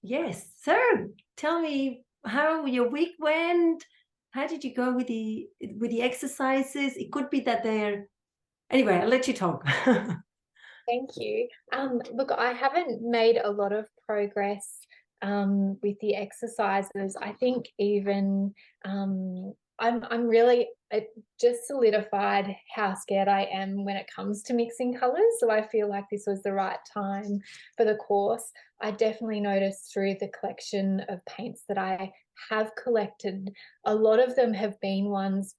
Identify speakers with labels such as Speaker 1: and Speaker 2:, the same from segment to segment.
Speaker 1: Yes. So tell me how your week went. How did you go with the exercises? It could be that they're anyway, I'll let you talk.
Speaker 2: Thank you. Look, I haven't made a lot of progress with the exercises. I think even I'm really it just solidified how scared I am when it comes to mixing colors. So I feel like this was the right time for the course. I definitely noticed through the collection of paints that I have collected, a lot of them have been ones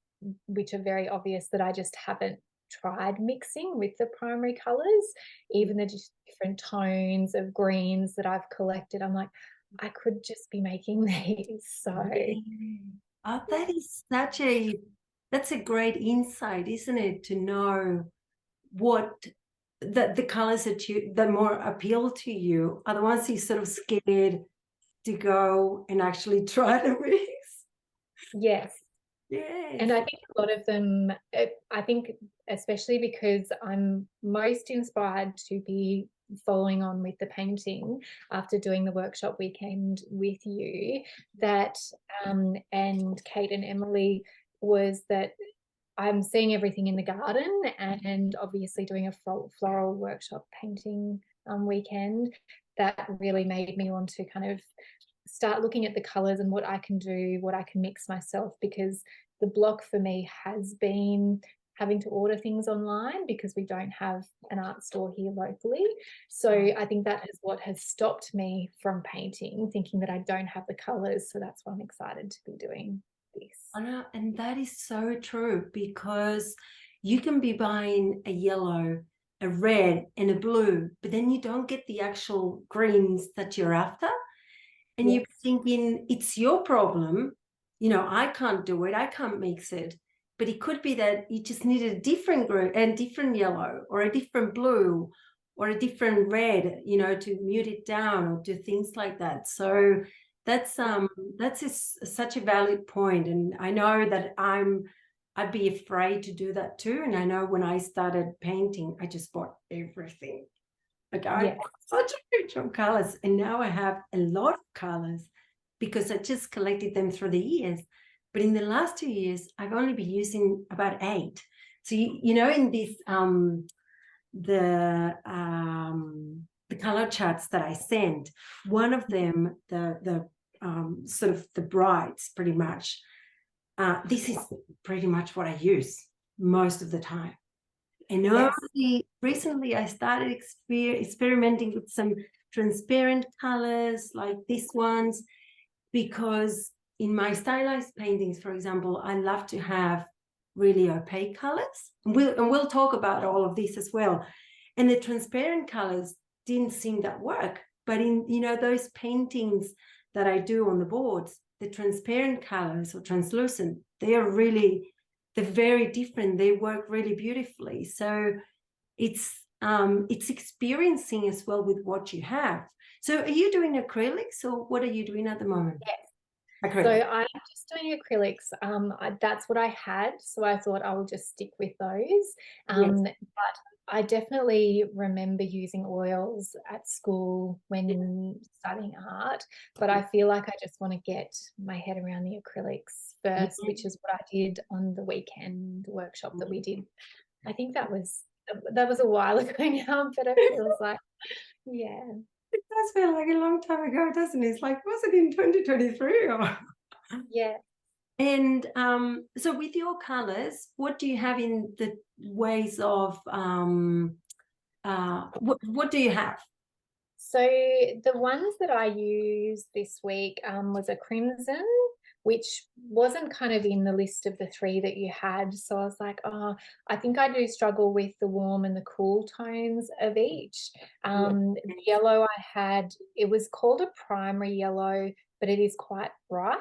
Speaker 2: which are very obvious that I just haven't tried mixing with the primary colors, even the different tones of greens that I've collected. I'm like, I could just be making these. So
Speaker 1: Yeah. Oh, that's a great insight, isn't it? To know what the colors that more appeal to you are the ones you're sort of scared to go and actually try to mix.
Speaker 2: yes. And
Speaker 1: Yes.
Speaker 2: I think a lot of them, I think, especially because I'm most inspired to be following on with the painting after doing the workshop weekend with you, that and Kate and Emily, was that I'm seeing everything in the garden and obviously doing a floral workshop painting weekend. That really made me want to kind of start looking at the colors and what I can do, what I can mix myself, because the block for me has been having to order things online because we don't have an art store here locally. So I think that is what has stopped me from painting, thinking that I don't have the colors. So that's why I'm excited to be doing this.
Speaker 1: I know, and that is so true because you can be buying a yellow, a red, and a blue, but then you don't get the actual greens that you're after. And you're
Speaker 2: Yes.
Speaker 1: thinking it's your problem. I can't do it. I can't mix it. But it could be that you just need a different green and different yellow or a different blue or a different red, to mute it down or do things like that. So that's such a valid point. And I know that I'd be afraid to do that too. And I know when I started painting, I just bought everything. Like I
Speaker 2: Yes.
Speaker 1: bought such a picture of colors, and now I have a lot of colors because I just collected them through the years. But in the last 2 years, I've only been using about 8. So in this the color charts that I sent, one of them, the sort of the brights, pretty much. This is pretty much what I use most of the time. And
Speaker 2: Yes.
Speaker 1: only recently I started experimenting with some transparent colors like these ones, because in my stylized paintings, for example, I love to have really opaque colors. And we'll talk about all of this as well. And the transparent colors didn't seem that work. But in those paintings that I do on the boards, the transparent colors or translucent, they're very different. They work really beautifully. So it's experiencing as well with what you have. So are you doing acrylics or what are you doing at the moment?
Speaker 2: Yes. So
Speaker 1: Acrylic.
Speaker 2: I'm just doing acrylics. That's what I had, so I thought I will just stick with those.
Speaker 1: Yes.
Speaker 2: But I definitely remember using oils at school when studying art, but I feel like I just want to get my head around the acrylics first, which is what I did on the weekend workshop that we did. I think that was a while ago now, but it feels like, yeah.
Speaker 1: It does feel like a long time ago, doesn't it? It's like, was it in 2023 or?
Speaker 2: Yeah.
Speaker 1: And so with your colors, what do you have in the ways of what do you have?
Speaker 2: So the ones that I used this week was a crimson, which wasn't kind of in the list of the three that you had. So I was like, oh, I think I do struggle with the warm and the cool tones of each.
Speaker 1: Yeah.
Speaker 2: The yellow I had, it was called a primary yellow, but it is quite bright.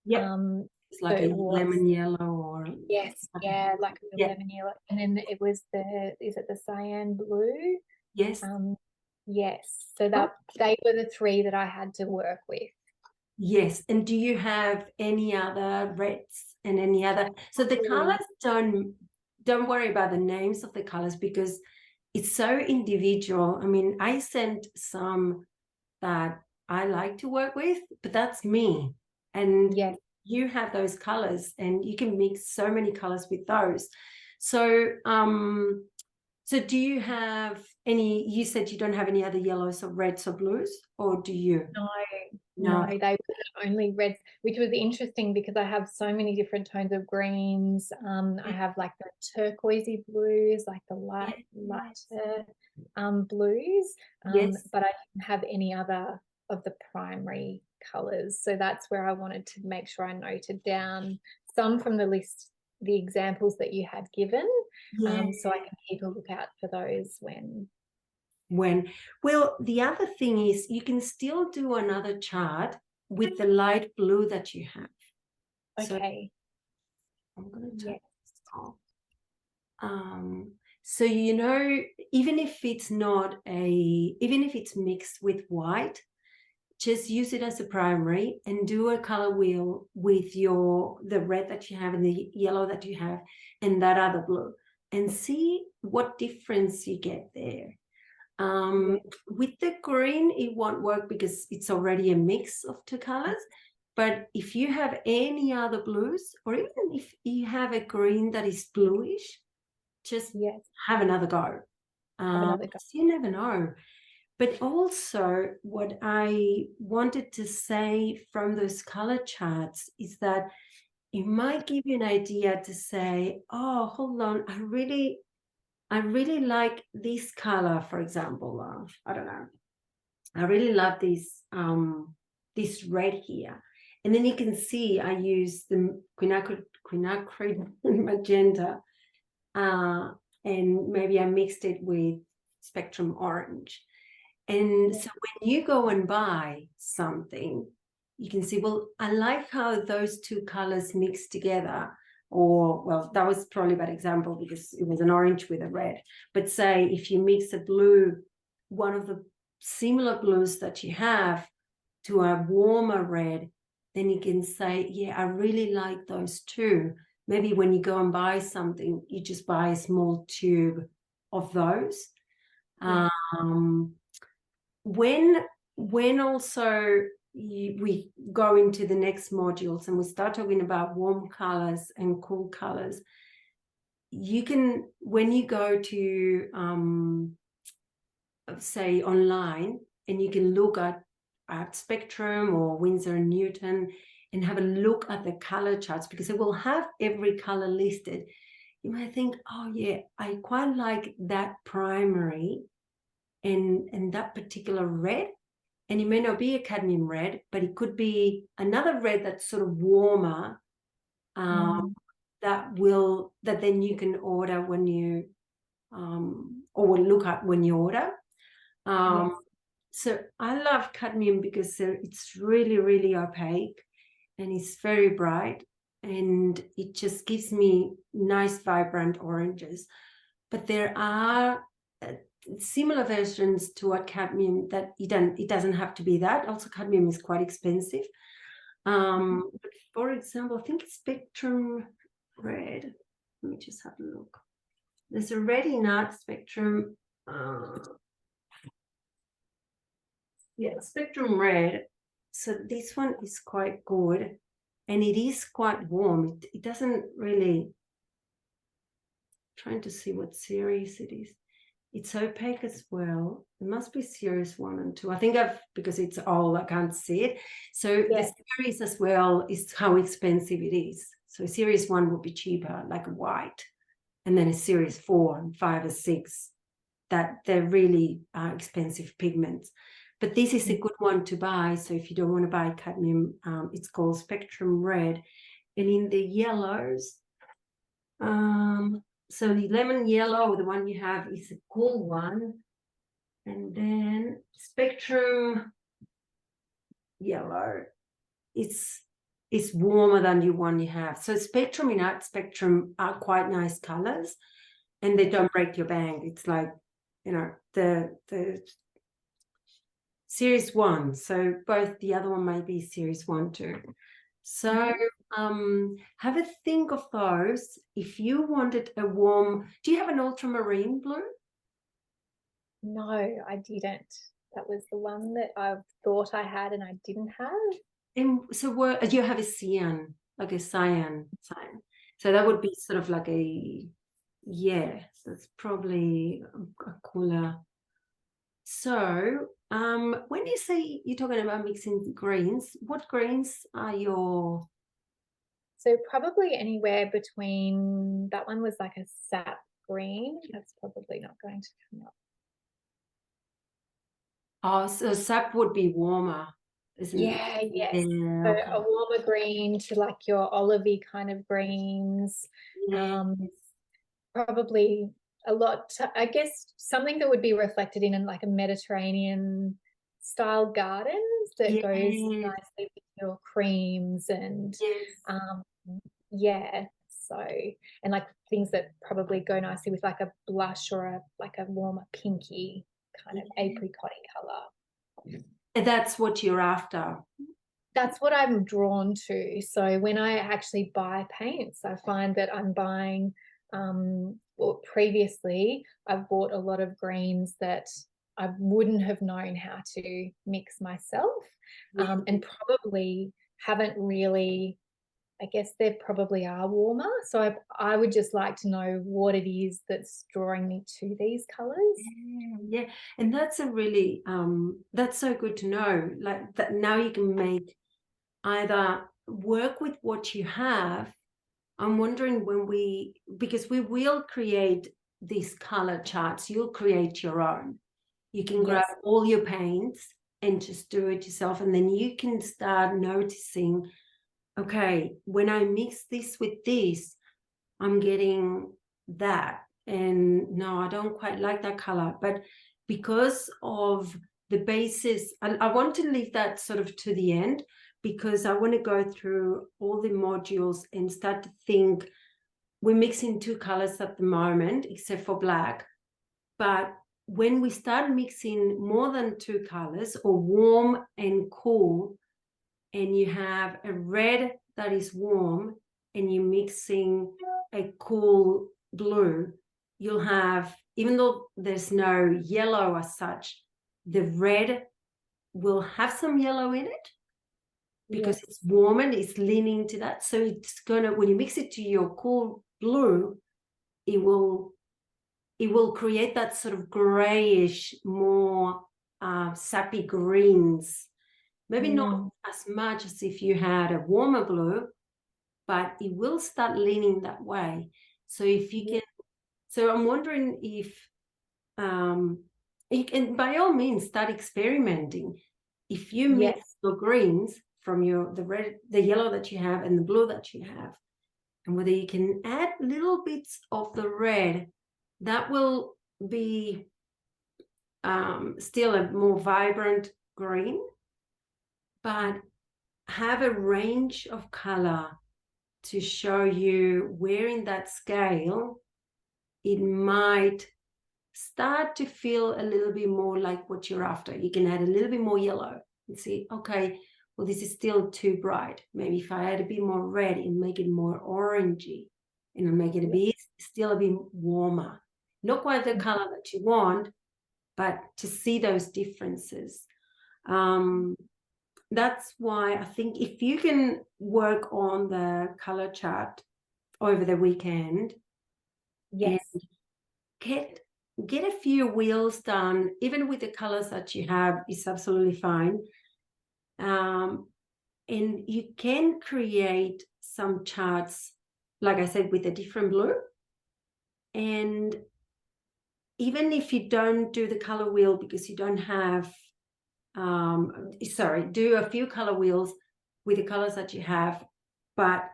Speaker 1: Yep.
Speaker 2: Um,
Speaker 1: It's
Speaker 2: so
Speaker 1: like a
Speaker 2: it was,
Speaker 1: lemon yellow or
Speaker 2: yes, yeah, like a
Speaker 1: yeah.
Speaker 2: lemon yellow. And then it was is it the cyan blue?
Speaker 1: Yes.
Speaker 2: Um, yes, so
Speaker 1: Oh,
Speaker 2: that they were the three that I had to work with.
Speaker 1: yes. And do you have any other reds and any other? So the
Speaker 2: Mm.
Speaker 1: colors don't worry about the names of the colors because it's so individual. I mean, I sent some that I like to work with, but that's me. And
Speaker 2: Yes.
Speaker 1: you have those colors, and you can mix so many colors with those. So, so do you have any, you said you don't have any other yellows or reds or blues, or do you?
Speaker 2: No, they were only reds, which was interesting because I have so many different tones of greens. I have like the turquoisey blues, like the lighter blues,
Speaker 1: Yes.
Speaker 2: but I didn't have any other of the primary colors. So that's where I wanted to make sure I noted down some from the list, the examples that you had given,
Speaker 1: Yeah.
Speaker 2: so I can keep a lookout for those when.
Speaker 1: Well, the other thing is you can still do another chart with the light blue that you have. So
Speaker 2: Okay.
Speaker 1: I'm going to
Speaker 2: Yeah.
Speaker 1: turn this off. So, you know, even if it's mixed with white, just use it as a primary and do a color wheel with the red that you have and the yellow that you have and that other blue, and see what difference you get there. With the green, it won't work because it's already a mix of two colors. But if you have any other blues, or even if you have a green that is bluish, just have another go. You never know. But also, what I wanted to say from those color charts is that it might give you an idea to say, oh, hold on, I really like this color, for example. I don't know. I really love this red here. And then you can see I use the quinacridone magenta, and maybe I mixed it with spectrum orange. And so when you go and buy something, you can see, well, I like how those two colors mix together. Or, well, that was probably a bad example because it was an orange with a red. But say if you mix a blue, one of the similar blues that you have, to a warmer red, then you can say, yeah, I really like those two. Maybe when you go and buy something, you just buy a small tube of those. When also we go into the next modules and we start talking about warm colors and cool colors, you can, when you go to say online, and you can look at Spectrum or Winsor & Newton and have a look at the color charts, because it will have every color listed. You might think, oh yeah, I quite like that primary and that particular red, and it may not be a cadmium red, but it could be another red that's sort of warmer, that then you can order when you or look at when you order. So I love cadmium because it's really, really opaque and it's very bright, and it just gives me nice vibrant oranges. But there are similar versions to what cadmium that it doesn't have to be that. Also, cadmium is quite expensive. But for example, I think it's Spectrum Red. Let me just have a look. There's a red in Art Spectrum. Yeah, Spectrum Red. So this one is quite good, and it is quite warm. It doesn't really, trying to see what series it is. It's opaque as well. It must be series 1 and 2. I think because it's old, I can't see it. So the series as well is how expensive it is. So series 1 would be cheaper, like a white, and then a series 4 and 5 or 6, that they're really expensive pigments. But this is a good one to buy. So if you don't want to buy cadmium, it's called Spectrum Red. And in the yellows, so the lemon yellow, the one you have, is a cool one. And then Spectrum Yellow, it's warmer than the one you have. So Spectrum and Art Spectrum are quite nice colors, and they don't break your bank. It's like, you know, the series 1. So both, the other one may be series 1 too. So have a think of those. If you wanted a warm, do you have an ultramarine blue?
Speaker 2: No, I didn't. That was the one that I thought I had and I didn't have.
Speaker 1: And so what you have a cyan, like a cyan. So that would be sort of like a, yeah, so it's probably a cooler. So when you say you're talking about mixing greens, what greens are your?
Speaker 2: So probably anywhere between, that one was like a sap green. That's probably not going to come up.
Speaker 1: Oh, so sap would be warmer, isn't it?
Speaker 2: Yeah, yes.
Speaker 1: Yeah,
Speaker 2: So
Speaker 1: okay.
Speaker 2: a warmer green to like your olivey kind of greens.
Speaker 1: Yes.
Speaker 2: Probably a lot, I guess, something that would be reflected in like a Mediterranean style gardens that goes
Speaker 1: Yes.
Speaker 2: nicely with your creams and
Speaker 1: Yes.
Speaker 2: yeah, so, and like things that probably go nicely with like a blush or like a warmer pinky kind of apricot color.
Speaker 1: And that's what you're after.
Speaker 2: That's what I'm drawn to. So when I actually buy paints, I find that I'm buying, well, previously I've bought a lot of greens that I wouldn't have known how to mix myself, and probably haven't really, I guess they probably are warmer. So I would just like to know what it is that's drawing me to these colors.
Speaker 1: Yeah, and that's a really that's so good to know. Like that now you can make either work with what you have. I'm wondering because we will create these color charts, you'll create your own. You can grab
Speaker 2: Yes.
Speaker 1: all your paints and just do it yourself, and then you can start noticing, okay, when I mix this with this, I'm getting that. And no, I don't quite like that color. But because of the basis, I want to leave that sort of to the end, because I want to go through all the modules and start to think. We're mixing two colors at the moment, except for black. But when we start mixing more than two colors, or warm and cool, and you have a red that is warm and you're mixing a cool blue, you'll have, even though there's no yellow as such, the red will have some yellow in it because it's warm and it's leaning to that. So it's gonna, when you mix it to your cool blue, it will create that sort of grayish, more sappy greens. Maybe not as much as if you had a warmer blue, but it will start leaning that way. So if you can, so I'm wondering if you can, by all means, start experimenting. If you mix your greens from the red, the yellow that you have and the blue that you have, and whether you can add little bits of the red, that will be still a more vibrant green, but have a range of color to show you where in that scale it might start to feel a little bit more like what you're after. You can add a little bit more yellow and see, okay, well, this is still too bright. Maybe if I add a bit more red and make it more orangey, and make it still a bit warmer. Not quite the color that you want, but to see those differences. That's why I think if you can work on the color chart over the weekend, and get a few wheels done, even with the colors that you have, is absolutely fine. And you can create some charts, like I said, with a different blue. And even if you don't do the color wheel because you don't have, do a few color wheels with the colors that you have, but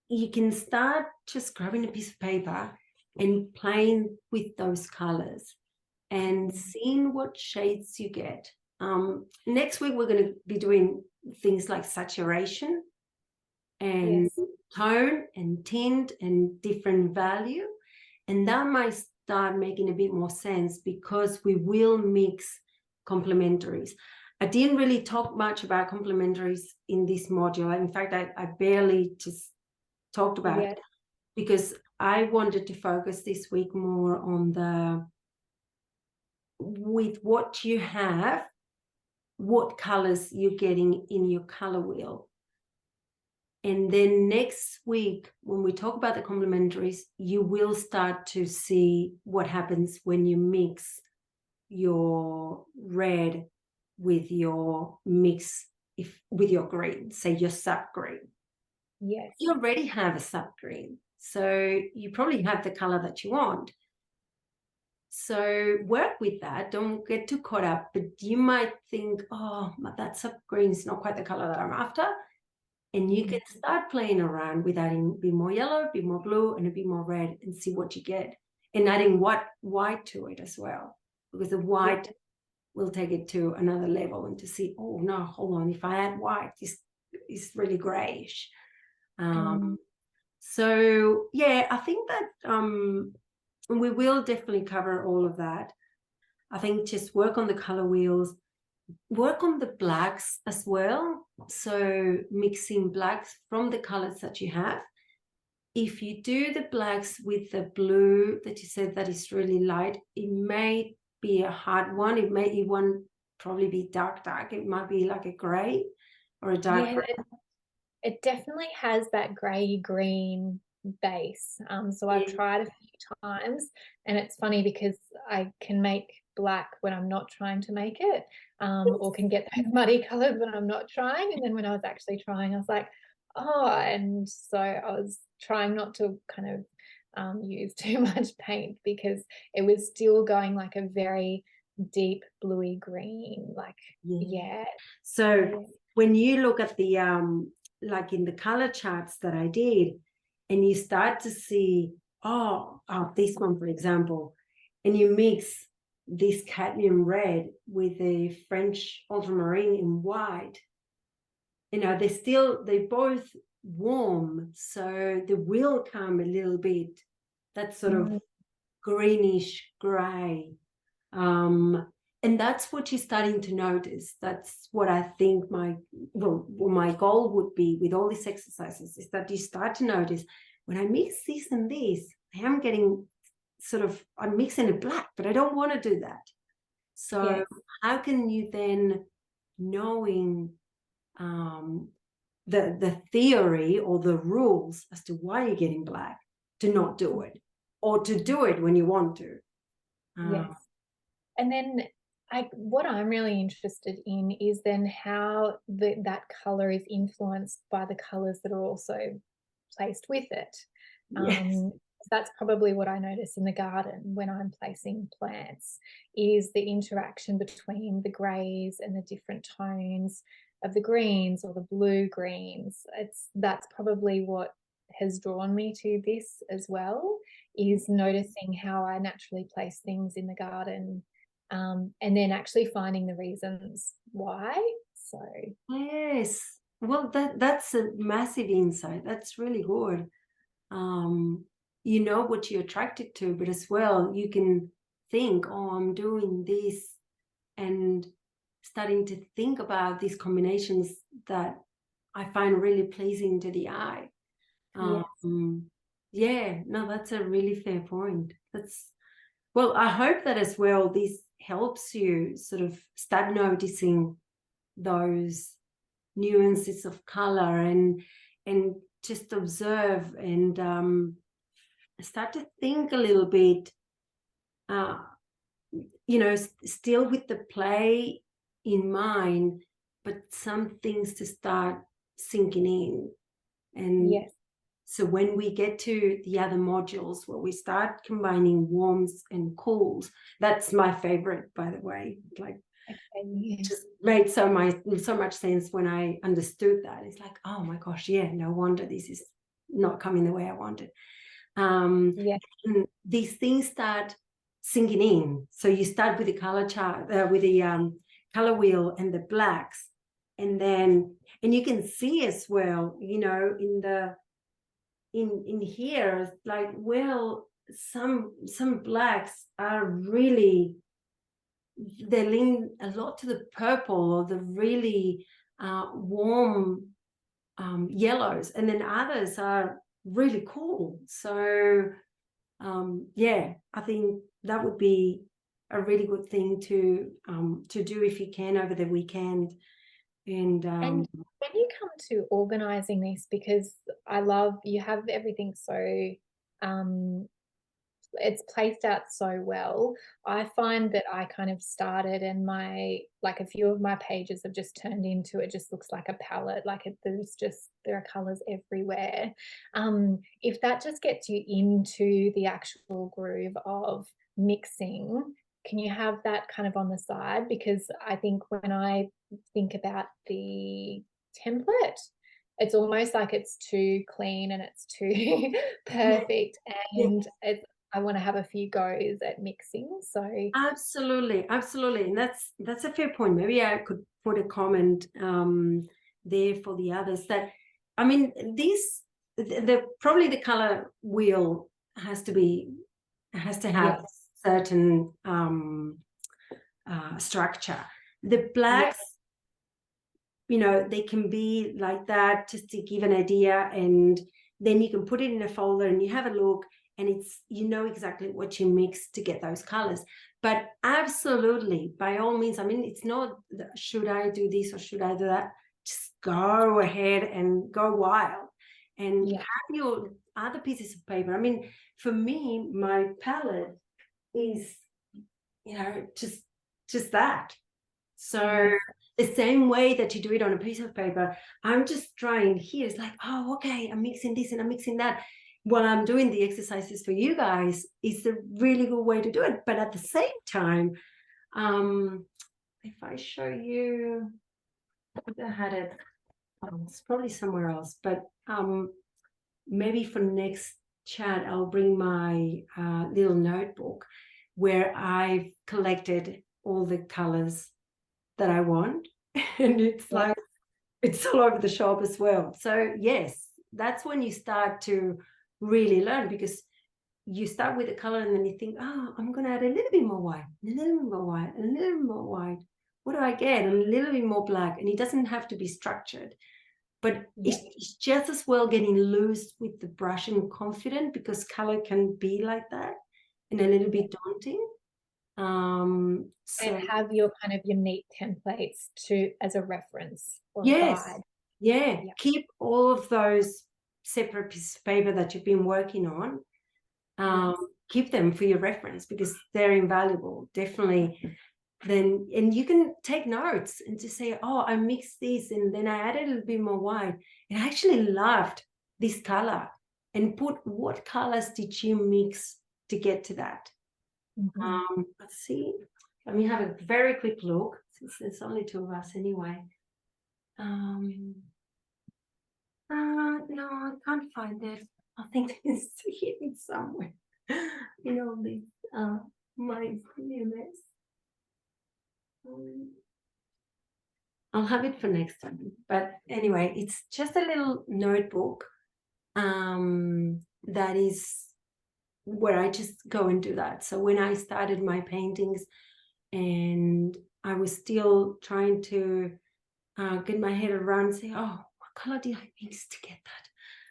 Speaker 1: you can start just grabbing a piece of paper and playing with those colors and seeing what shades you get. Next week, we're going to be doing things like saturation and tone and tint and different value. And that might start making a bit more sense because we will mix complementaries. I didn't really talk much about complementaries in this module. In fact, I barely just talked about it because I wanted to focus this week more on with what you have, what colors you're getting in your color wheel. And then next week, when we talk about the complementaries, you will start to see what happens when you mix your red with your with your green, say your sub green.
Speaker 2: Yes.
Speaker 1: You already have a sub green, so you probably have the color that you want. So work with that. Don't get too caught up, but you might think, oh, that sub green is not quite the color that I'm after. And you can start playing around with adding a bit more yellow, a bit more blue, and a bit more red, and see what you get. And adding white to it as well, because the white will take it to another level, and to see, oh no, hold on, if I add white, it's really grayish. So yeah, I think that we will definitely cover all of that. I think just work on the color wheels, work on the blacks as well. So mixing blacks from the colors that you have. If you do the blacks with the blue that you said that is really light, it may be a hard one. It won't probably be dark. It might be like a gray or a dark gray.
Speaker 2: It definitely has that grey green base. So I've tried a few times, and it's funny because I can make black when I'm not trying to make it, or can get those muddy colors when I'm not trying. And then when I was actually trying, I was like, oh, and so I was trying not to kind of use too much paint, because it was still going like a very deep bluey green, like
Speaker 1: So when you look at the like in the color charts that I did, and you start to see, oh, this one, for example, and you mix this cadmium red with a French ultramarine in white, you know, they both warm, so they will come a little bit that sort of greenish gray. And that's what you're starting to notice. That's what I think my goal would be with all these exercises, is that you start to notice, when I mix this and this, I am getting I'm mixing it black, but I don't want to do that. So how can you then, knowing the theory or the rules as to why you're getting black, to not do it, or to do it when you want to?
Speaker 2: And then what I'm really interested in is then how that color is influenced by the colors that are also placed with it. That's probably what I notice in the garden when I'm placing plants, is the interaction between the greys and the different tones of the greens or the blue greens. That's probably what has drawn me to this as well, is noticing how I naturally place things in the garden, and then actually finding the reasons why. So
Speaker 1: yes, well, that's a massive insight. That's really good. You know what you're attracted to, but as well you can think, oh, I'm doing this, and starting to think about these combinations that I find really pleasing to the eye. Yeah, no, that's a really fair point. Well, I hope that as well this helps you sort of start noticing those nuances of color, and just observe, and start to think a little bit, you know, still with the play in mind, but some things to start sinking in. And so when we get to the other modules where we start combining warms and cools, that's my favorite, by the way. Like, just made so much sense when I understood that. It's like, oh my gosh, yeah, no wonder this is not coming the way I wanted. And these things start sinking in. So you start with the color chart, with the color wheel and the blacks, and you can see as well, you know, in here, like, well, some blacks are really, they lean a lot to the purple or the really warm yellows, and then others are really cool. So yeah, I think that would be a really good thing to do if you can over the weekend. And
Speaker 2: And when you come to organizing this, because I love you have everything so it's placed out so well. I find that I kind of started and like a few of my pages have just turned into, it just looks like a palette, like there are colors everywhere. If that just gets you into the actual groove of mixing, can you have that kind of on the side? Because I think when I think about the template, it's almost like it's too clean and it's too perfect,
Speaker 1: yeah,
Speaker 2: and I want to have a few goes at mixing. So
Speaker 1: absolutely, absolutely, and that's a fair point. Maybe I could put a comment there for the others that, I mean, probably the color wheel has to have
Speaker 2: yes,
Speaker 1: certain structure. The
Speaker 2: yes,
Speaker 1: blacks, they can be like that just to give an idea, and then you can put it in a folder and you have a look, and it's exactly what you mix to get those colors. But absolutely, by all means, I mean, it's not should I do this or should I do that. Just go ahead and go wild and
Speaker 2: yeah,
Speaker 1: have your other pieces of paper. I mean, for me, my palette is just that. So
Speaker 2: yes,
Speaker 1: the same way that you do it on a piece of paper, I'm just trying here. It's like, oh, okay, I'm mixing this and I'm mixing that. While I'm doing the exercises for you guys, it's a really good way to do it. But at the same time, if I show you, I had it, it's probably somewhere else, but maybe for next chat, I'll bring my little notebook where I've collected all the colors that I want. And it's
Speaker 2: yeah,
Speaker 1: like, it's all over the shop as well. So yes, that's when you start to really learn, because you start with the color and then you think, oh, I'm going to add a little bit more white, a little bit more white, a little bit more white. What do I get? A little bit more black. And it doesn't have to be structured, but
Speaker 2: yeah,
Speaker 1: it's just as well getting loose with the brush and confident, because color can be like that and a little
Speaker 2: yeah.
Speaker 1: bit daunting.
Speaker 2: And
Speaker 1: So
Speaker 2: have your kind of unique templates to as a reference or a
Speaker 1: yes,
Speaker 2: guide.
Speaker 1: yeah,
Speaker 2: Yeah,
Speaker 1: keep all of those separate pieces of paper that you've been working on.
Speaker 2: yes,
Speaker 1: Keep them for your reference, because they're invaluable, definitely. Then, and you can take notes and just say, oh, I mixed this and then I added a little bit more white, and I actually loved this color, and put what colors did you mix to get to that.
Speaker 2: mhm.
Speaker 1: Let's see, let me have a very quick look, since there's only two of us anyway. No, I can't find it. I think it's hidden somewhere. This my CMS. I'll have it for next time. But anyway, it's just a little notebook that is where I just go and do that. So when I started my paintings and I was still trying to get my head around, say, oh, what color did I mix to get that?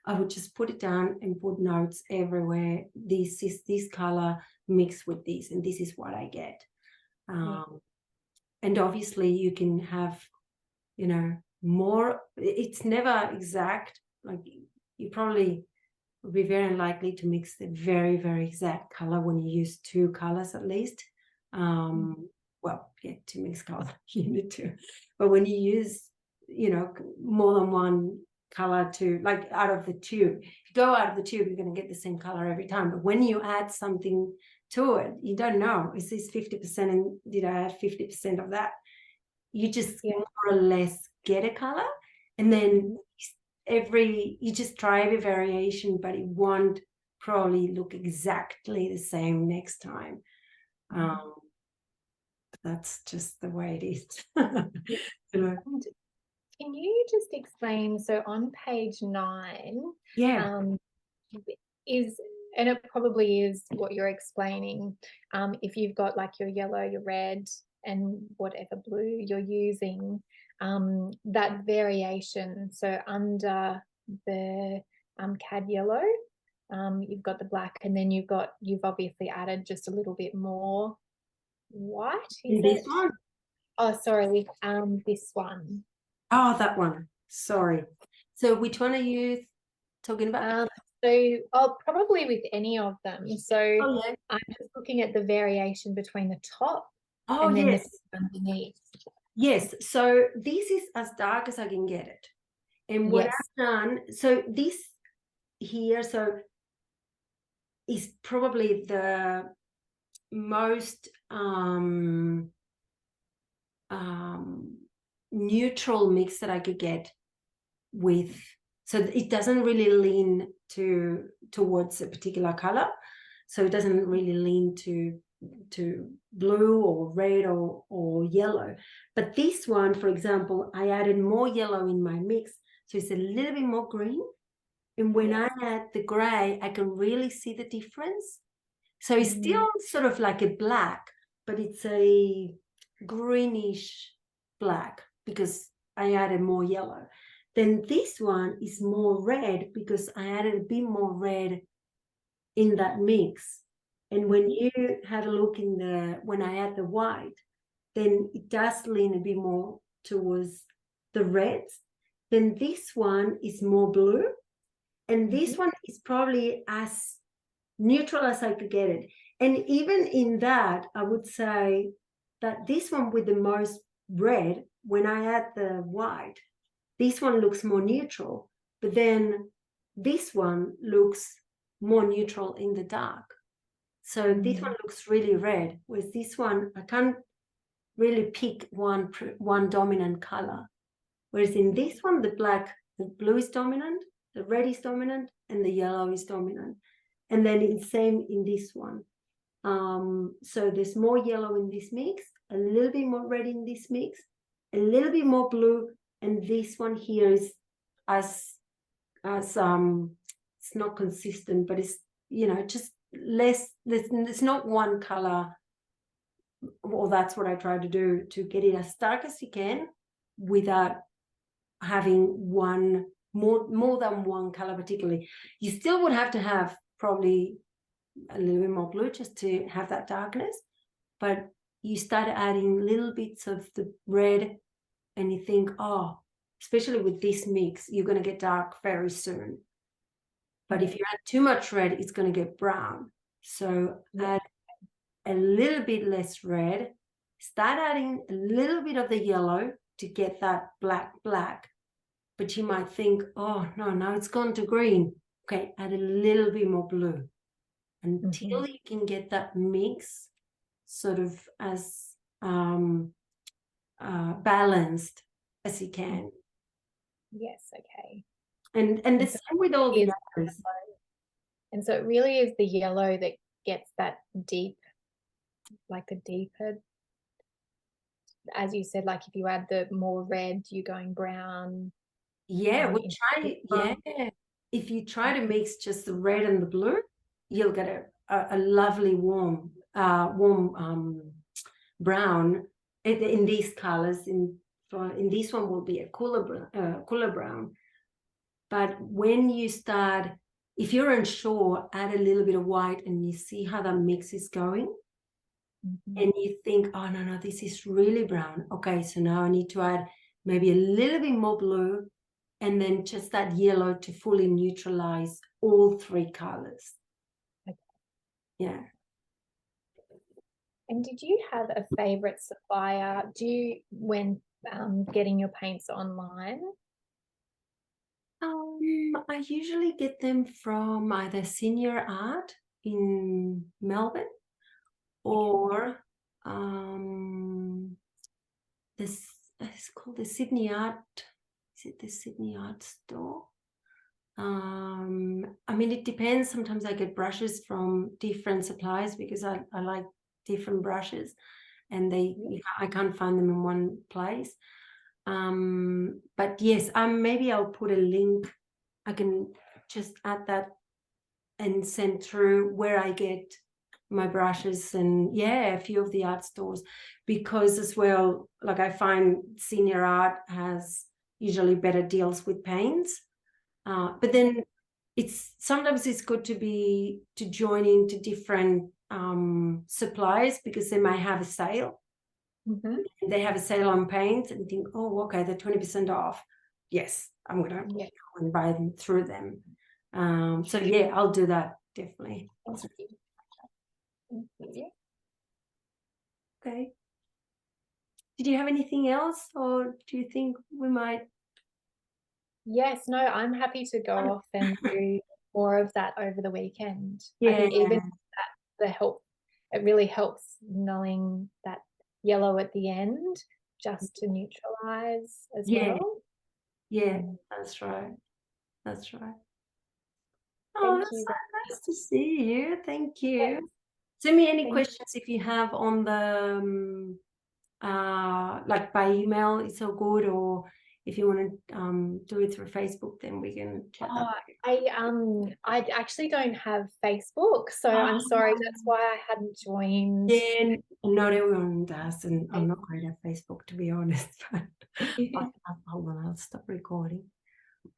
Speaker 1: I would just put it down and put notes everywhere. This is this color mixed with this, and this is what I get.
Speaker 2: Yeah,
Speaker 1: And obviously you can have, more. It's never exact. Like, you probably would be very unlikely to mix the very, very exact color when you use two colors at least. Well, yeah, to mix color, you need to. But when you use, more than one color to, like, out of the tube, if you go out of the tube, you're going to get the same color every time. But when you add something to it, you don't know, is this 50% and did I add 50% of that? You just
Speaker 2: yeah,
Speaker 1: more or less get a color, and then you just try every variation, but it won't probably look exactly the same next time. That's just the way it is.
Speaker 2: yeah.
Speaker 1: You know?
Speaker 2: And can you just explain? So on page 9,
Speaker 1: Yeah.
Speaker 2: um, is and it probably is what you're explaining. If you've got like your yellow, your red, and whatever blue you're using, that variation. So under the cad yellow, you've got the black, and then you've obviously added just a little bit more white,
Speaker 1: In
Speaker 2: is
Speaker 1: this
Speaker 2: it?
Speaker 1: one?
Speaker 2: Oh, sorry, this one.
Speaker 1: Oh, that one. Sorry. So which one are you talking about?
Speaker 2: Probably with any of them. So
Speaker 1: Oh, yeah.
Speaker 2: I'm just looking at the variation between the top
Speaker 1: Oh,
Speaker 2: and then the
Speaker 1: yes.
Speaker 2: underneath.
Speaker 1: Yes. So this is as dark as I can get it. And what
Speaker 2: Yes.
Speaker 1: I've done, so this here, so is probably the most neutral mix that I could get with, so it doesn't really lean towards a particular color, so it doesn't really lean to blue or red or yellow. But this one, for example, I added more yellow in my mix, so it's a little bit more green. And when I add the gray, I can really see the difference. So it's still sort of like a black, but it's a greenish black because I added more yellow. Then this one is more red because I added a bit more red in that mix. And when you have a look when I add the white, then it does lean a bit more towards the reds. Then this one is more blue. And this one is probably as neutral as I could get it. And even in that, I would say that this one with the most red, when I add the white, this one looks more neutral, but then this one looks more neutral in the dark. So this one looks really red, whereas this one, I can't really pick one dominant color. Whereas in this one, the blue is dominant, the red is dominant, and the yellow is dominant. And then it's same in this one. So there's more yellow in this mix, a little bit more red in this mix, a little bit more blue, and this one here is as it's not consistent, but it's, you know, just less. There's not one color. Well, that's what I try to do, to get it as dark as you can without having one more than one color particularly. You still would have to have probably a little bit more blue just to have that darkness, but you start adding little bits of the red and you think, oh, especially with this mix, you're going to get dark very soon. But if you add too much red, it's going to get brown. So add a little bit less red, start adding a little bit of the yellow to get that black. But you might think, oh, no, now it's gone to green. Okay, add a little bit more blue until you can get that mix sort of as balanced as you can.
Speaker 2: Yes, okay.
Speaker 1: And the same with all the others.
Speaker 2: And so it really is the yellow that gets that deep, like the deeper, as you said, like if you add the more red, you're going brown.
Speaker 1: Yeah, if you try to mix just the red and the blue, you'll get a lovely warm brown in these colors. In this one will be a cooler brown. But when you start, if you're unsure, add a little bit of white and you see how that mix is going. And you think, oh, no, this is really brown. Okay, so now I need to add maybe a little bit more blue and then just that yellow to fully neutralize all three colors. Okay. Yeah.
Speaker 2: And did you have a favorite supplier? When getting your paints online?
Speaker 1: I usually get them from either Senior Art in Melbourne or this is called the Sydney Art. Is it the Sydney Art Store? I mean, it depends. Sometimes I get brushes from different suppliers because I like different brushes, and I can't find them in one place. But yes, maybe I'll put a link. I can just add that and send through where I get my brushes, and a few of the art stores, because as well, like I find Senior Art has usually better deals with paints. But then sometimes it's good to join into different suppliers because they might have a sale.
Speaker 2: Mhm.
Speaker 1: They have a sale on paint and think, oh, okay, they're 20% off. Yes, I'm gonna
Speaker 2: Yeah.
Speaker 1: go and buy them through them. So yeah, I'll do that definitely.
Speaker 2: Thank you. Thank you.
Speaker 1: Okay. Did you have anything else, or do you think we might?
Speaker 2: Yes, no, I'm happy to go off and do more of that over the weekend. I
Speaker 1: Yeah,
Speaker 2: think even the help, it really helps knowing that yellow at the end just to neutralize as
Speaker 1: yeah,
Speaker 2: well.
Speaker 1: yeah. That's right. That's right. Oh,
Speaker 2: Thank
Speaker 1: that's
Speaker 2: you.
Speaker 1: so nice to see you. Thank you.
Speaker 2: Yes,
Speaker 1: Send me any
Speaker 2: thank
Speaker 1: questions if you have on the like by email. It's so good, or if you want to do it through Facebook, then we can chat that way.
Speaker 2: I actually don't have Facebook, so I'm sorry. That's why I hadn't joined.
Speaker 1: Yeah, not everyone does, and I'm not great at Facebook, to be honest. But hold on, I'll stop recording.